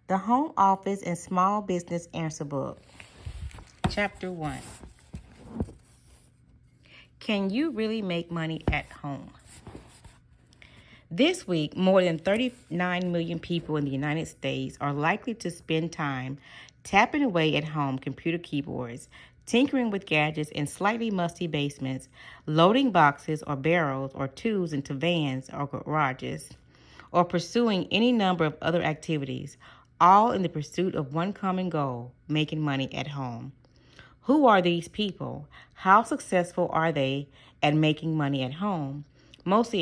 The Home Office and Small Business Answer Book. Chapter 1. Can you really make money at home? This week, more than 39 million people in the United States are likely to spend time tapping away at home computer keyboards, tinkering with gadgets in slightly musty basements, loading boxes or barrels or tools into vans or garages, or pursuing any number of other activities, all in the pursuit of one common goal: making money at home. Who are these people? How successful are they at making money at home? Most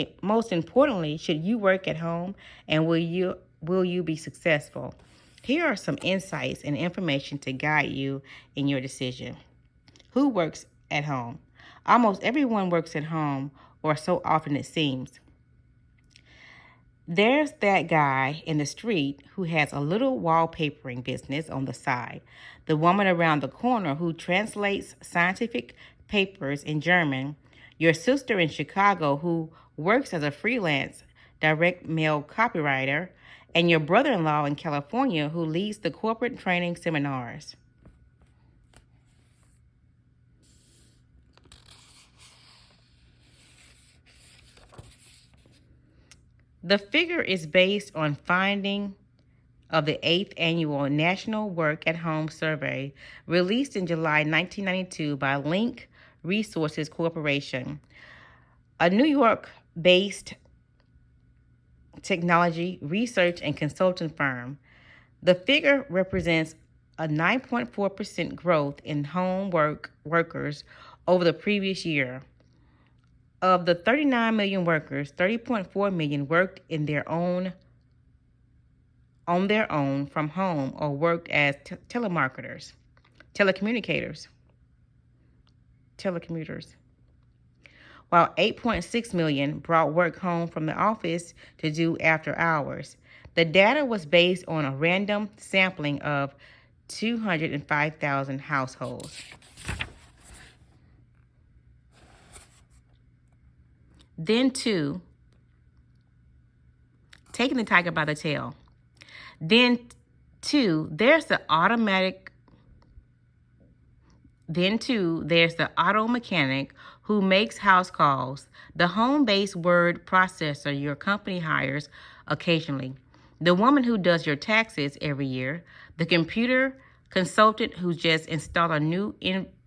importantly, should you work at home, and will you be successful? Here are some insights and information to guide you in your decision. Who works at home? Almost everyone works at home, or so often it seems. There's that guy in the street who has a little wallpapering business on the side. The woman around the corner who translates scientific papers in German. Your sister in Chicago who works as a freelance direct mail copywriter. And your brother-in-law in California who leads the corporate training seminars. The figure is based on finding of the 8th Annual National Work at Home Survey released in July 1992 by Link Resources Corporation, a New York-based technology research and consulting firm. The figure represents a 9.4% growth in home workers over the previous year. Of the 39 million workers, 30.4 million worked on their own from home or worked as telecommuters, while 8.6 million brought work home from the office to do after hours. The data was based on a random sampling of 205,000 households. Then two, taking the tiger by the tail. Then there's the auto mechanic who makes house calls, the home-based word processor your company hires occasionally, the woman who does your taxes every year, the computer consultant who just installed a new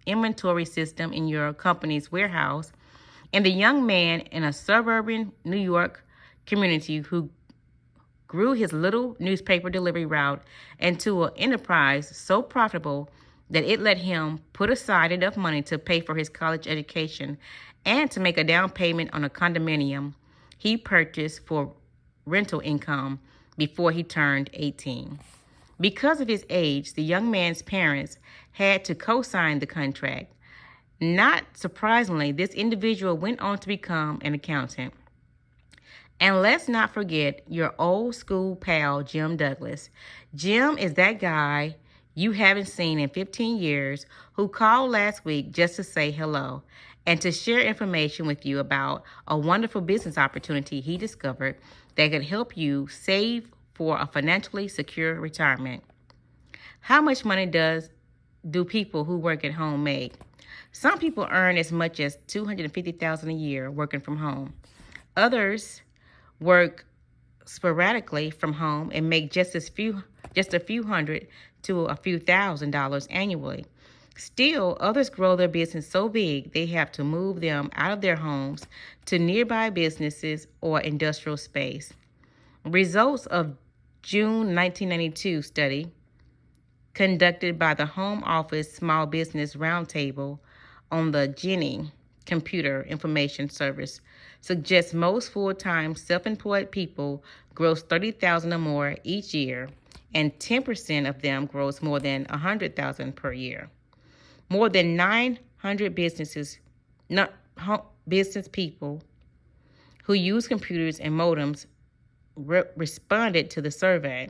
inventory system in your company's warehouse, and the young man in a suburban New York community who grew his little newspaper delivery route into an enterprise so profitable that it let him put aside enough money to pay for his college education and to make a down payment on a condominium he purchased for rental income before he turned 18. Because of his age, the young man's parents had to co-sign the contract. Not surprisingly, this individual went on to become an accountant. And let's not forget your old school pal, Jim Douglas. Jim is that guy you haven't seen in 15 years who called last week just to say hello and to share information with you about a wonderful business opportunity he discovered that could help you save for a financially secure retirement. How much money do people who work at home make? Some people earn as much as $250,000 a year working from home. Others work sporadically from home and make just a few hundred to a few $1,000s annually. Still, others grow their business so big they have to move them out of their homes to nearby businesses or industrial space. Results of June 1992 study conducted by the Home Office Small Business Roundtable on the Genie Computer Information Service suggests most full-time self-employed people gross $30,000 or more each year, and 10% of them gross more than $100,000 per year. More than 900 business people who use computers and modems responded to the survey.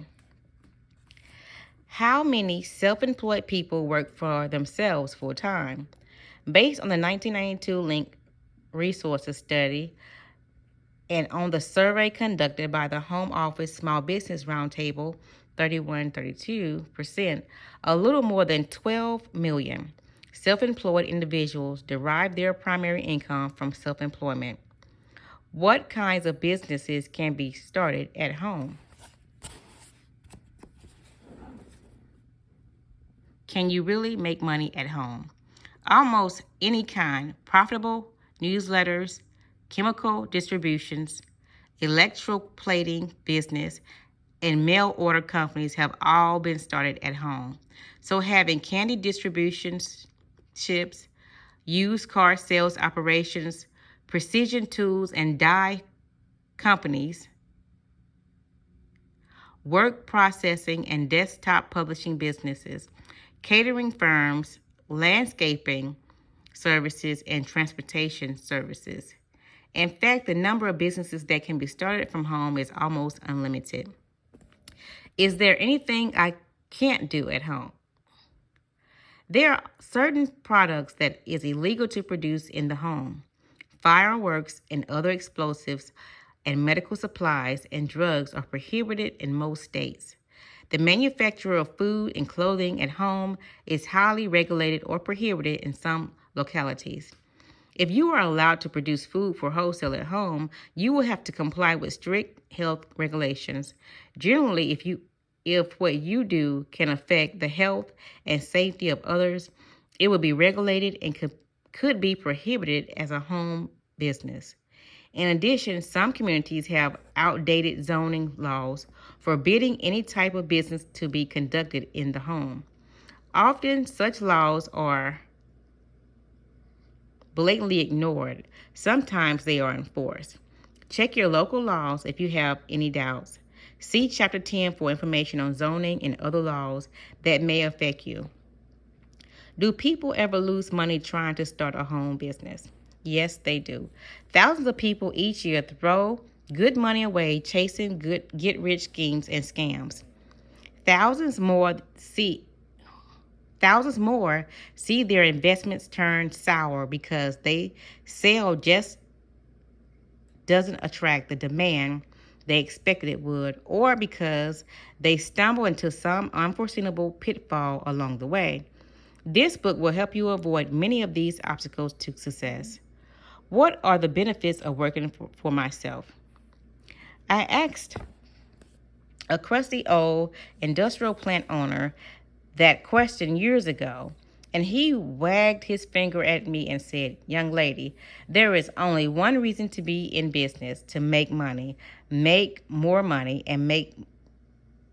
How many self-employed people work for themselves full-time? Based on the 1992 Link Resources study and on the survey conducted by the Home Office Small Business Roundtable, 32%, a little more than 12 million self-employed individuals derive their primary income from self-employment. What kinds of businesses can be started at home? Can you really make money at home? Almost any kind: profitable newsletters, chemical distributions, electroplating business, and mail order companies have all been started at home. So having candy distributions, chips, used car sales operations, precision tools and die companies, work processing and desktop publishing businesses, catering firms, landscaping services, and transportation services. In fact, the number of businesses that can be started from home is almost unlimited. Is there anything I can't do at home? There are certain products that is illegal to produce in the home. Fireworks and other explosives and medical supplies and drugs are prohibited in most states. The manufacture of food and clothing at home is highly regulated or prohibited in some localities. If you are allowed to produce food for wholesale at home, you will have to comply with strict health regulations. Generally, if what you do can affect the health and safety of others, it will be regulated and could be prohibited as a home business. In addition, some communities have outdated zoning laws forbidding any type of business to be conducted in the home. Often, such laws are blatantly ignored. Sometimes they are enforced. Check your local laws if you have any doubts. See Chapter 10 for information on zoning and other laws that may affect you. Do people ever lose money trying to start a home business? Yes, they do. Thousands of people each year throw good money away chasing good get-rich schemes and scams. Thousands more see their investments turn sour because they sell just doesn't attract the demand they expected it would, or because they stumble into some unforeseeable pitfall along the way. This book will help you avoid many of these obstacles to success. What are the benefits of working for myself? I asked a crusty old industrial plant owner that question years ago, and he wagged his finger at me and said, "Young lady, there is only one reason to be in business: to make money, make more money, and make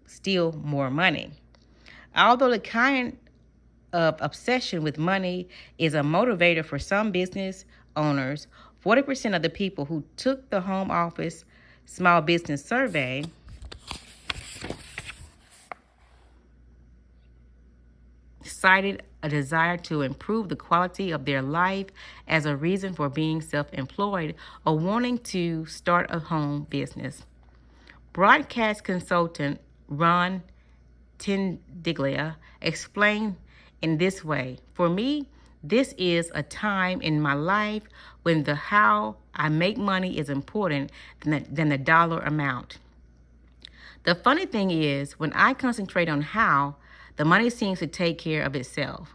still more money." Although the kind of obsession with money is a motivator for some business owners, 40% of the people who took the Home Office Small Business Survey cited a desire to improve the quality of their life as a reason for being self-employed or wanting to start a home business. Broadcast consultant Ron Tendiglia explained in this way: "For me, this is a time in my life when the how I make money is important than the dollar amount. The funny thing is, when I concentrate on how, the money seems to take care of itself."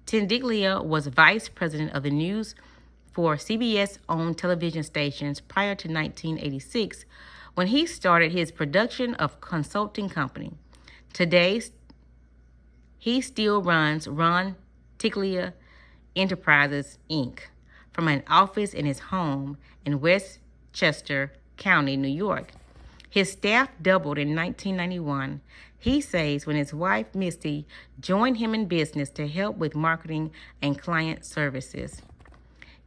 Tendiglia was vice president of the news for CBS-owned television stations prior to 1986, when he started his production of consulting company. Today, he still runs Ron Tendiglia Enterprises, Inc., from an office in his home in Westchester County, New York. His staff doubled in 1991. He says when his wife, Misty, joined him in business to help with marketing and client services.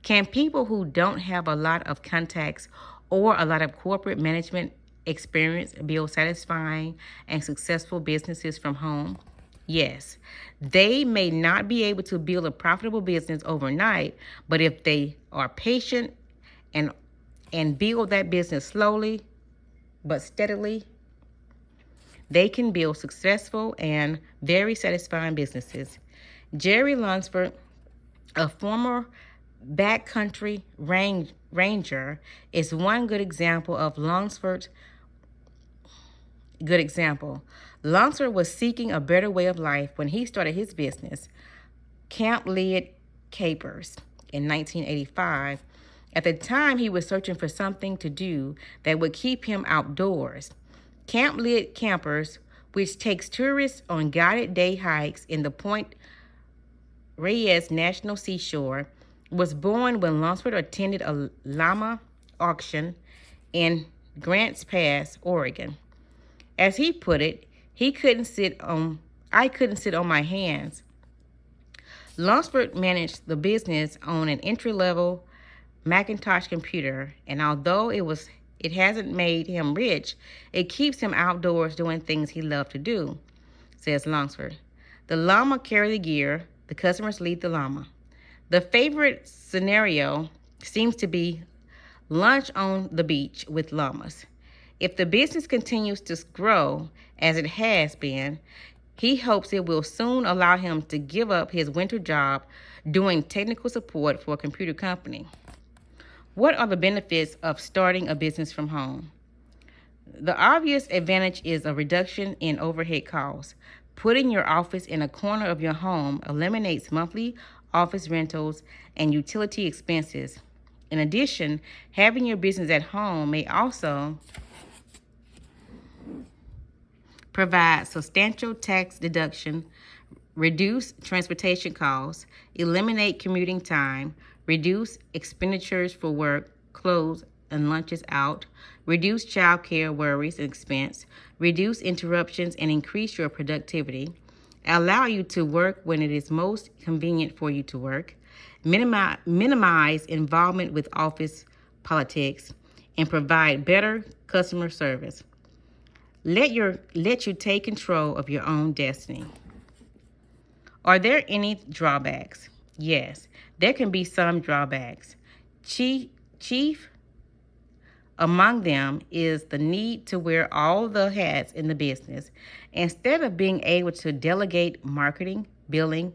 Can people who don't have a lot of contacts or a lot of corporate management experience build satisfying and successful businesses from home? Yes. They may not be able to build a profitable business overnight, but if they are patient and build that business slowly but steadily, they can build successful and very satisfying businesses. Jerry Lunsford, a former backcountry ranger, is one good example of Lunsford's good example. Lunsford was seeking a better way of life when he started his business, Camp Lid Capers, in 1985. At the time, he was searching for something to do that would keep him outdoors. Camp Lid Campers, which takes tourists on guided day hikes in the Point Reyes National Seashore, was born when Lunsford attended a llama auction in Grants Pass, Oregon. As he put it, I couldn't sit on my hands. Lunsford managed the business on an entry-level Macintosh computer, and although it hasn't made him rich, it keeps him outdoors doing things he loved to do, says Lunsford. The llama carry the gear, the customers lead the llama. The favorite scenario seems to be lunch on the beach with llamas. If the business continues to grow as it has been, he hopes it will soon allow him to give up his winter job doing technical support for a computer company. What are the benefits of starting a business from home? The obvious advantage is a reduction in overhead costs. Putting your office in a corner of your home eliminates monthly office rentals and utility expenses. In addition, having your business at home may also provide substantial tax deduction, reduce transportation costs, eliminate commuting time, reduce expenditures for work, clothes, and lunches out, reduce child care worries and expense, reduce interruptions and increase your productivity, allow you to work when it is most convenient for you to work, minimize involvement with office politics, and provide better customer service. Let you take control of your own destiny. Are there any drawbacks? Yes, there can be some drawbacks. Chief among them is the need to wear all the hats in the business. Instead of being able to delegate marketing, billing,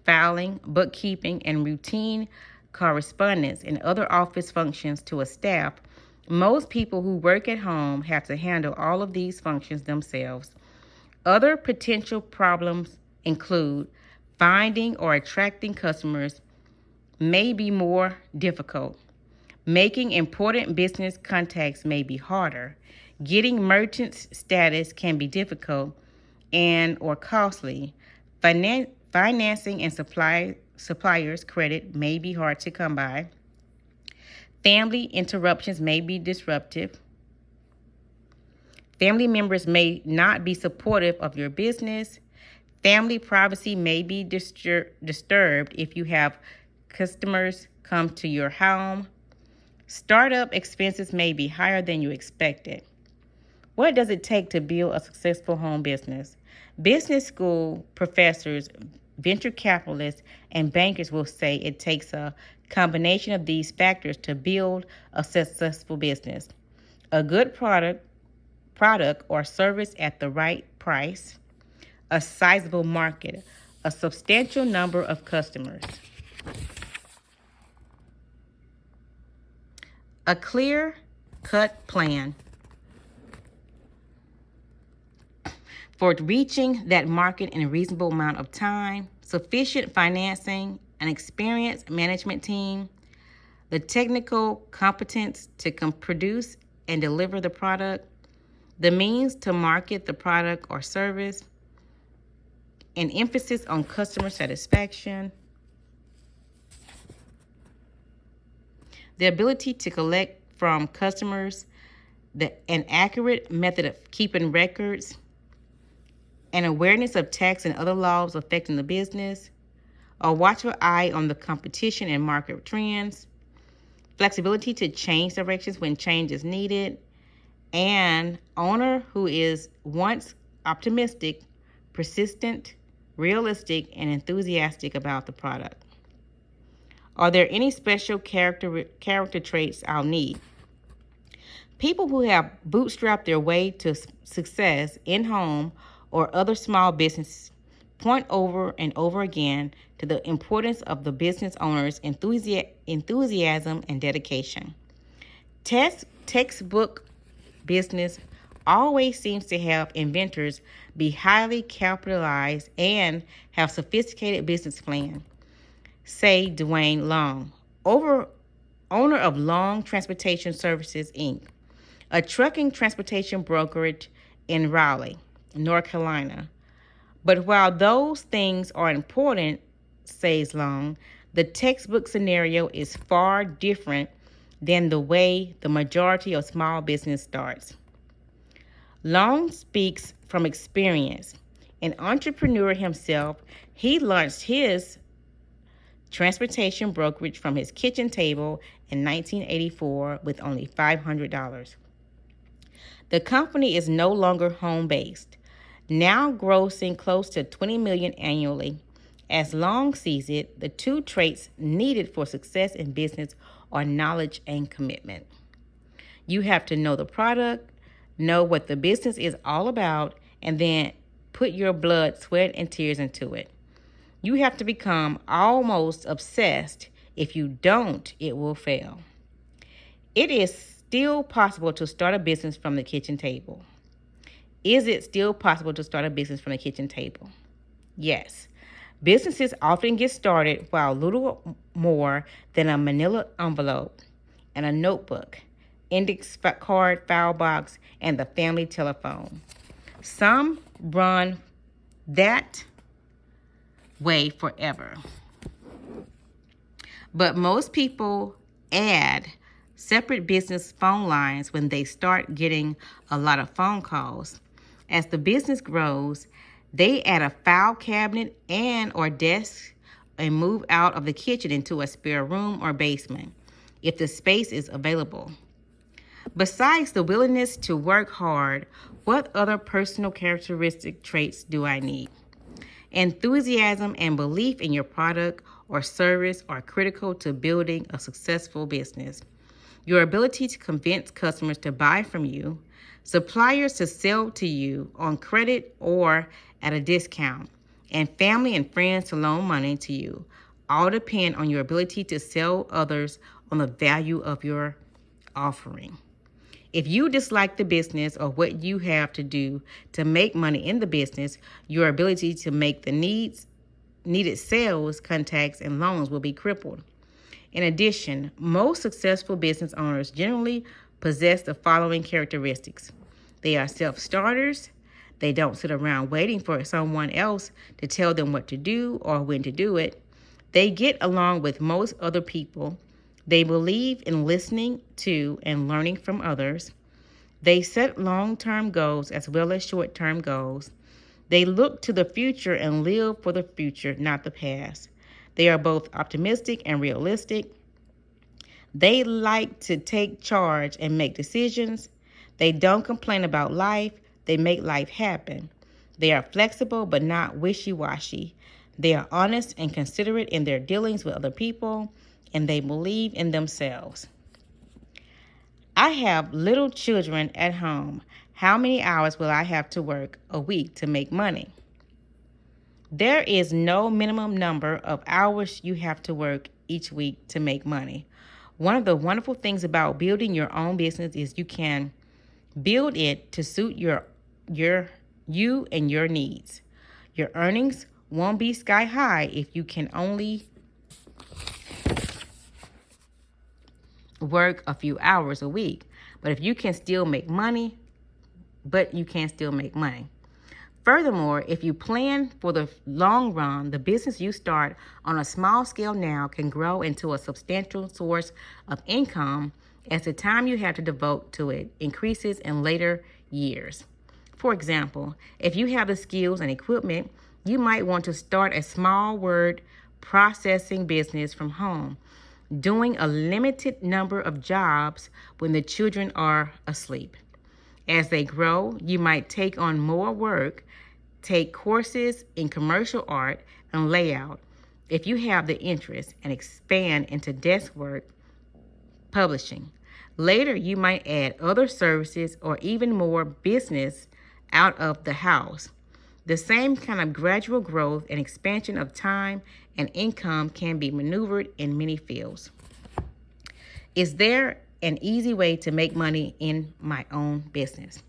filing, bookkeeping, and routine correspondence and other office functions to a staff, most people who work at home have to handle all of these functions themselves. Other potential problems include finding or attracting customers may be more difficult. Making important business contacts may be harder. Getting merchant status can be difficult and or costly. Financing and suppliers' credit may be hard to come by. Family interruptions may be disruptive. Family members may not be supportive of your business. Family privacy may be disturbed if you have customers come to your home. Startup expenses may be higher than you expected. What does it take to build a successful home business? Business school professors, venture capitalists, and bankers will say it takes a combination of these factors to build a successful business. A good product or service at the right price, a sizable market, a substantial number of customers. A clear-cut plan for reaching that market in a reasonable amount of time, sufficient financing, an experienced management team, the technical competence to produce and deliver the product, the means to market the product or service, an emphasis on customer satisfaction, the ability to collect from customers, an accurate method of keeping records, an awareness of tax and other laws affecting the business, a watchful eye on the competition and market trends, flexibility to change directions when change is needed, and owner who is once optimistic, persistent, realistic, and enthusiastic about the product. Are there any special character traits I'll need? People who have bootstrapped their way to success in home or other small business point over and over again to the importance of the business owner's enthusiasm and dedication. Textbook business always seems to have inventors be highly capitalized and have sophisticated business plan. Say Dwayne Long, owner of Long Transportation Services, Inc., a trucking transportation brokerage in Raleigh, North Carolina. But while those things are important, says Long, the textbook scenario is far different than the way the majority of small business starts. Long speaks from experience. An entrepreneur himself, he launched his transportation brokerage from his kitchen table in 1984 with only $500. The company is no longer home-based, now grossing close to $20 million annually. As Long sees it, the two traits needed for success in business are knowledge and commitment. You have to know the product, know what the business is all about, and then put your blood, sweat, and tears into it. You have to become almost obsessed. If you don't, it will fail. It is still possible to start a business from the kitchen table. Is it still possible to start a business from the kitchen table? Yes. Businesses often get started while little more than a manila envelope and a notebook, index card, file box, and the family telephone. Some run that way forever. But most people add separate business phone lines when they start getting a lot of phone calls. As the business grows, they add a file cabinet and or desk and move out of the kitchen into a spare room or basement if the space is available. Besides the willingness to work hard, what other personal characteristic traits do I need? Enthusiasm and belief in your product or service are critical to building a successful business. Your ability to convince customers to buy from you, suppliers to sell to you on credit or at a discount, and family and friends to loan money to you all depend on your ability to sell others on the value of your offering. If you dislike the business or what you have to do to make money in the business, your ability to make the needed sales, contacts, and loans will be crippled. In addition, most successful business owners generally possess the following characteristics. They are self-starters. They don't sit around waiting for someone else to tell them what to do or when to do it. They get along with most other people. They believe in listening to and learning from others. They set long-term goals as well as short-term goals. They look to the future and live for the future, not the past. They are both optimistic and realistic. They like to take charge and make decisions. They don't complain about life. They make life happen. They are flexible but not wishy-washy. They are honest and considerate in their dealings with other people, and they believe in themselves. I have little children at home. How many hours will I have to work a week to make money? There is no minimum number of hours you have to work each week to make money. One of the wonderful things about building your own business is you can build it to suit you and your needs. Your earnings won't be sky high if you can only work a few hours a week. But if you can still make money, Furthermore, if you plan for the long run, the business you start on a small scale now can grow into a substantial source of income as the time you have to devote to it increases in later years. For example, if you have the skills and equipment, you might want to start a small word processing business from home, doing a limited number of jobs when the children are asleep. As they grow, you might take on more work, take courses in commercial art and layout if you have the interest, and expand into desk work publishing. Later, you might add other services or even more business out of the house. The same kind of gradual growth and expansion of time and income can be maneuvered in many fields. Is there an easy way to make money in my own business?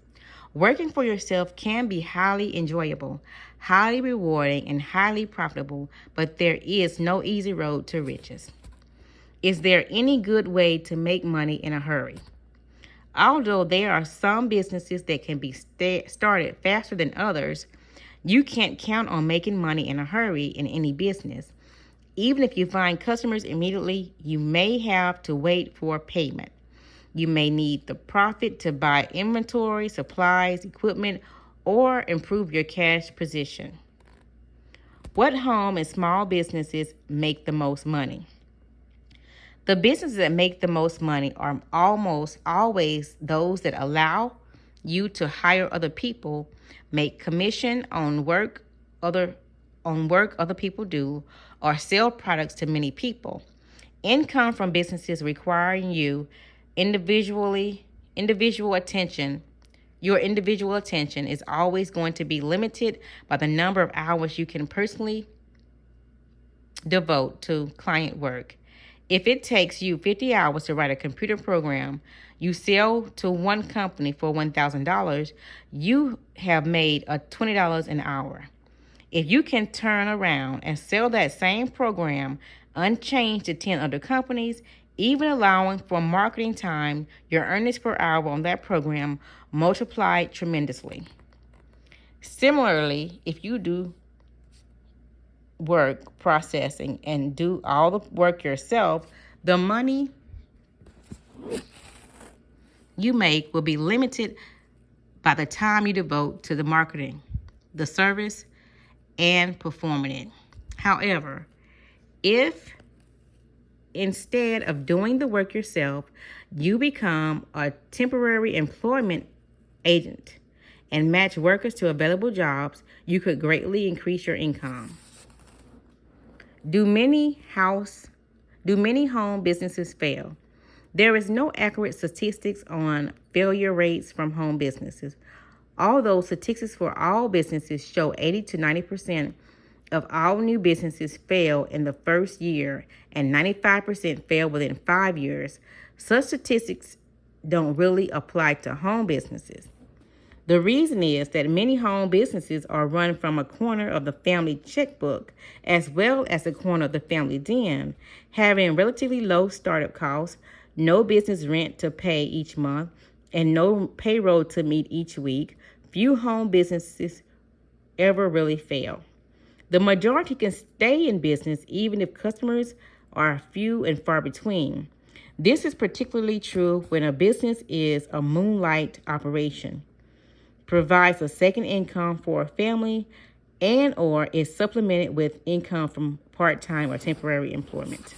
Working for yourself can be highly enjoyable, highly rewarding, and highly profitable, but there is no easy road to riches. Is there any good way to make money in a hurry? Although there are some businesses that can be started faster than others, you can't count on making money in a hurry in any business. Even if you find customers immediately, you may have to wait for payment. You may need the profit to buy inventory, supplies, equipment, or improve your cash position. What home and small businesses make the most money? The businesses that make the most money are almost always those that allow you to hire other people, make commission on work other people do, or sell products to many people. Income from businesses requiring individual attention. Your individual attention is always going to be limited by the number of hours you can personally devote to client work. If it takes you 50 hours to write a computer program you sell to one company for $1,000, you have made $20 an hour. If you can turn around and sell that same program unchanged to 10 other companies, even allowing for marketing time, your earnings per hour on that program multiplied tremendously. Similarly, if you do work processing and do all the work yourself, the money you make will be limited by the time you devote to the marketing, the service, and performing it. However, if instead of doing the work yourself, you become a temporary employment agent and match workers to available jobs, you could greatly increase your income. Do many home businesses fail? There is no accurate statistics on failure rates from home businesses. Although statistics for all businesses show 80 to 90% of all new businesses fail in the first year and 95% fail within 5 years, such statistics don't really apply to home businesses. The reason is that many home businesses are run from a corner of the family checkbook as well as a corner of the family den, having relatively low startup costs, no business rent to pay each month, and no payroll to meet each week. Few home businesses ever really fail. The majority can stay in business even if customers are few and far between. This is particularly true when a business is a moonlight operation, provides a second income for a family, and or is supplemented with income from part-time or temporary employment.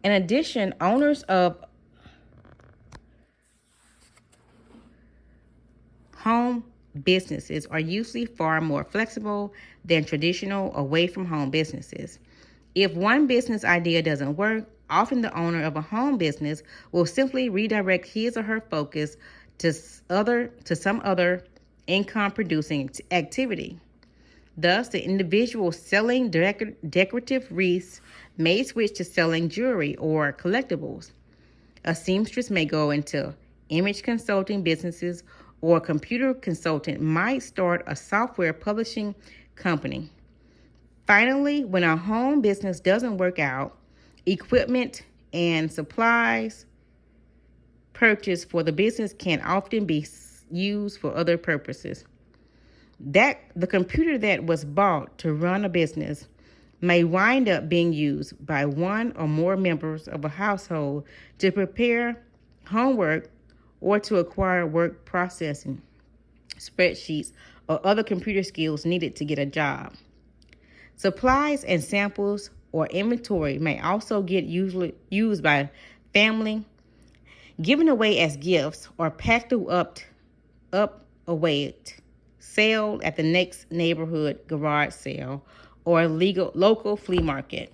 In addition, owners of home businesses are usually far more flexible than traditional away-from-home businesses. If one business idea doesn't work, often the owner of a home business will simply redirect his or her focus to some other income-producing activity. Thus, the individual selling decorative wreaths may switch to selling jewelry or collectibles. A seamstress may go into image consulting businesses, or a computer consultant might start a software publishing company. Finally, when a home business doesn't work out, equipment and supplies purchased for the business can often be used for other purposes. The computer that was bought to run a business may wind up being used by one or more members of a household to prepare homework or to acquire work processing, spreadsheets, or other computer skills needed to get a job. Supplies and samples or inventory may also get used by family, given away as gifts, or packed up away, sold at the next neighborhood garage sale or local flea market.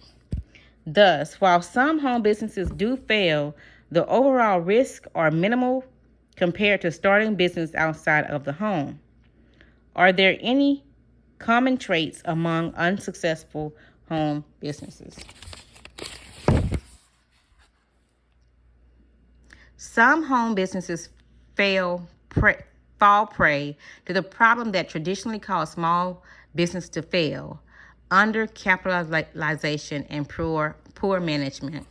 Thus, while some home businesses do fail, the overall risks are minimal compared to starting business outside of the home. Are there any common traits among unsuccessful home businesses? Some home businesses fall prey to the problem that traditionally caused small business to fail: undercapitalization and poor management.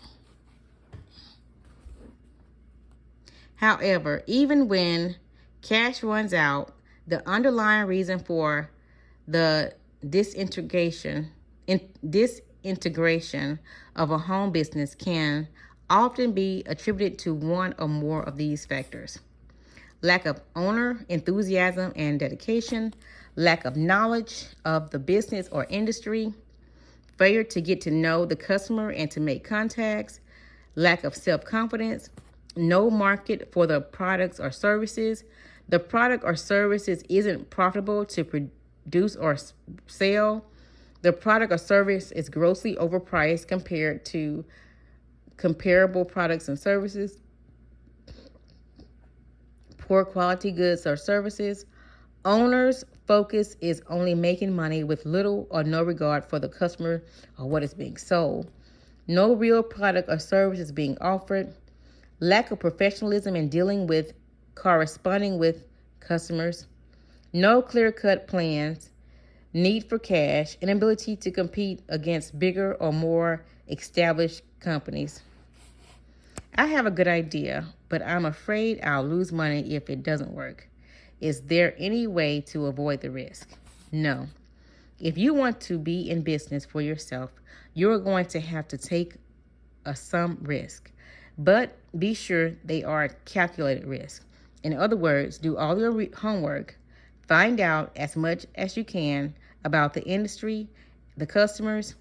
However, even when cash runs out, the underlying reason for the disintegration of a home business can often be attributed to one or more of these factors: lack of owner enthusiasm and dedication, lack of knowledge of the business or industry, failure to get to know the customer and to make contacts, lack of self-confidence, no market for the products or services. The product or services isn't profitable to produce or sell. The product or service is grossly overpriced compared to comparable products and services. Poor quality goods or services. Owner's focus is only making money with little or no regard for the customer or what is being sold. No real product or service is being offered. Lack of professionalism in dealing with corresponding with customers. No clear-cut plans. Need for cash. Inability to compete against bigger or more established companies. I have a good idea, but I'm afraid I'll lose money if it doesn't work. Is there any way to avoid the risk? No. If you want to be in business for yourself, you're going to have to take some risk, but be sure they are calculated risks. In other words, do all your homework, find out as much as you can about the industry, the customers,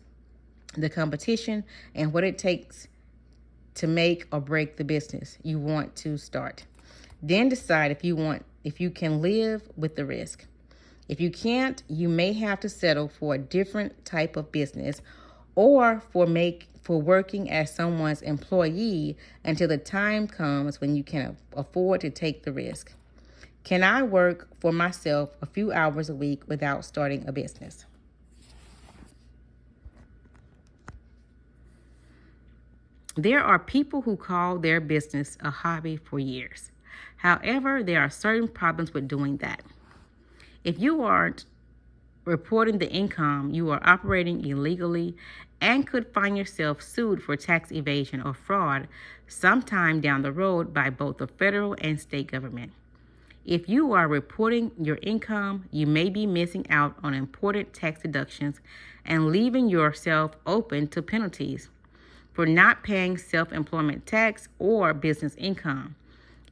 the competition, and what it takes to make or break the business you want to start. Then decide if you can live with the risk. If you can't, you may have to settle for a different type of business or for working as someone's employee until the time comes when you can afford to take the risk. Can I work for myself a few hours a week without starting a business? There are people who call their business a hobby for years. However, there are certain problems with doing that. If you aren't reporting the income, you are operating illegally and could find yourself sued for tax evasion or fraud sometime down the road by both the federal and state government. If you are reporting your income, you may be missing out on important tax deductions and leaving yourself open to penalties for not paying self-employment tax or business income.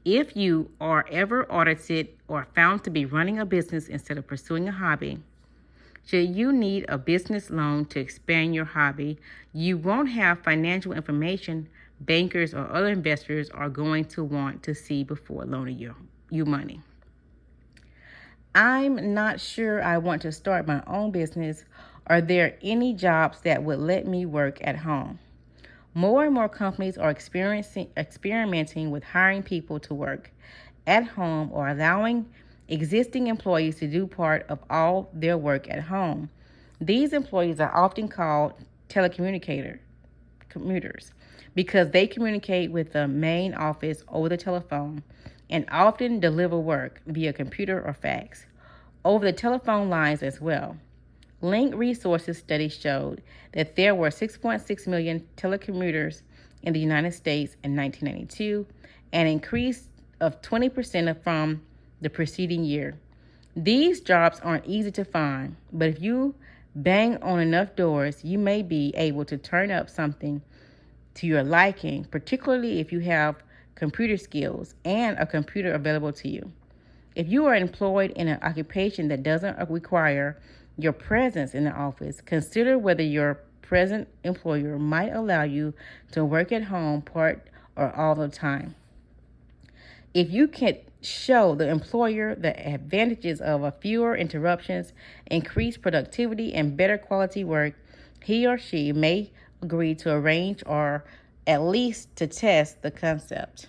If you are ever audited or found to be running a business instead of pursuing a hobby, should you need a business loan to expand your hobby, you won't have financial information bankers or other investors are going to want to see before loaning you money. I'm not sure I want to start my own business. Are there any jobs that would let me work at home? More and more companies are experimenting with hiring people to work at home or allowing existing employees to do part of all their work at home. These employees are often called commuters because they communicate with the main office over the telephone and often deliver work via computer or fax, over the telephone lines as well. Link Resources study showed that there were 6.6 million telecommuters in the United States in 1992, an increase of 20% from the preceding year. These jobs aren't easy to find, but if you bang on enough doors, you may be able to turn up something to your liking, particularly if you have computer skills and a computer available to you. If you are employed in an occupation that doesn't require your presence in the office, consider whether your present employer might allow you to work at home part or all the time. If you can show the employer the advantages of fewer interruptions, increased productivity, and better quality work, he or she may agree to arrange or at least to test the concept.